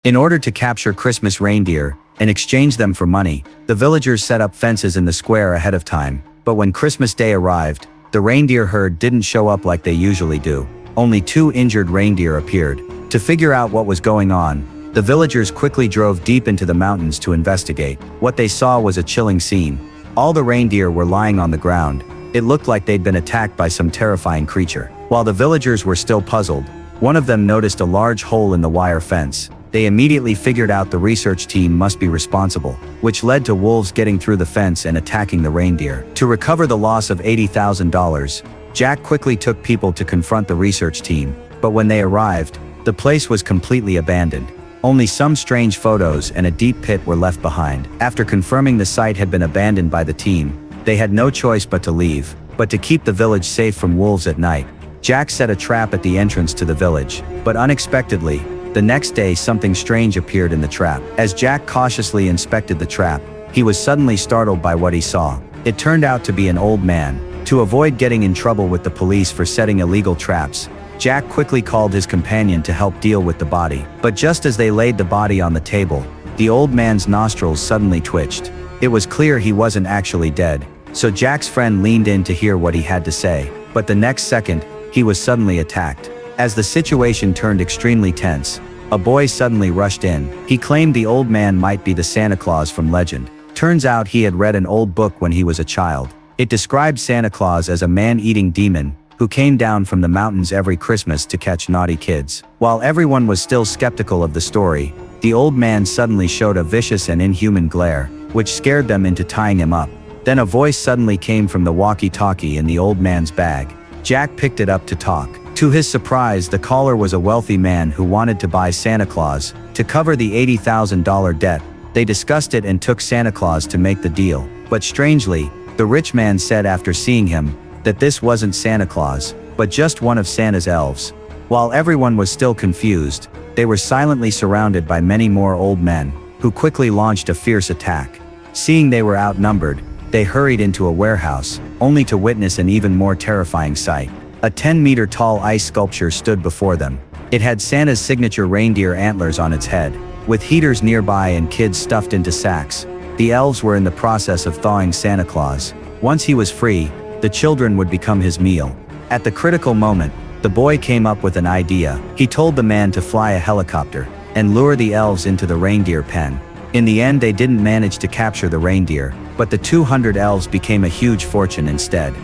In order to capture Christmas reindeer and exchange them for money, the villagers set up fences in the square ahead of time. But when Christmas Day arrived, the reindeer herd didn't show up like they usually do. Only 2 injured reindeer appeared. To figure out what was going on, the villagers quickly drove deep into the mountains to investigate. What they saw was a chilling scene. All the reindeer were lying on the ground. It looked like they'd been attacked by some terrifying creature. While the villagers were still puzzled, one of them noticed a large hole in the wire fence. They immediately figured out the research team must be responsible, which led to wolves getting through the fence and attacking the reindeer. To recover the loss of $80,000, Jack quickly took people to confront the research team, but when they arrived, the place was completely abandoned. Only some strange photos and a deep pit were left behind. After confirming the site had been abandoned by the team, they had no choice but to leave. But to keep the village safe from wolves at night, Jack set a trap at the entrance to the village. But unexpectedly, the next day something strange appeared in the trap. As Jack cautiously inspected the trap, he was suddenly startled by what he saw. It turned out to be an old man. To avoid getting in trouble with the police for setting illegal traps, Jack quickly called his companion to help deal with the body. But just as they laid the body on the table, the old man's nostrils suddenly twitched. It was clear he wasn't actually dead, so Jack's friend leaned in to hear what he had to say. But the next second, he was suddenly attacked. As the situation turned extremely tense, a boy suddenly rushed in. He claimed the old man might be the Santa Claus from legend. Turns out he had read an old book when he was a child. It described Santa Claus as a man-eating demon who came down from the mountains every Christmas to catch naughty kids. While everyone was still skeptical of the story, the old man suddenly showed a vicious and inhuman glare, which scared them into tying him up. Then a voice suddenly came from the walkie-talkie in the old man's bag. Jack picked it up to talk. To his surprise, the caller was a wealthy man who wanted to buy Santa Claus to cover the $80,000 debt. They discussed it and took Santa Claus to make the deal. But strangely, the rich man said after seeing him that this wasn't Santa Claus, but just one of Santa's elves. While everyone was still confused, they were silently surrounded by many more old men, who quickly launched a fierce attack. Seeing they were outnumbered, they hurried into a warehouse, only to witness an even more terrifying sight. A 10-meter tall ice sculpture stood before them. It had Santa's signature reindeer antlers on its head. With heaters nearby and kids stuffed into sacks, the elves were in the process of thawing Santa Claus. Once he was free, the children would become his meal. At the critical moment, the boy came up with an idea. He told the man to fly a helicopter and lure the elves into the reindeer pen. In the end, they didn't manage to capture the reindeer, but the 200 elves became a huge fortune instead.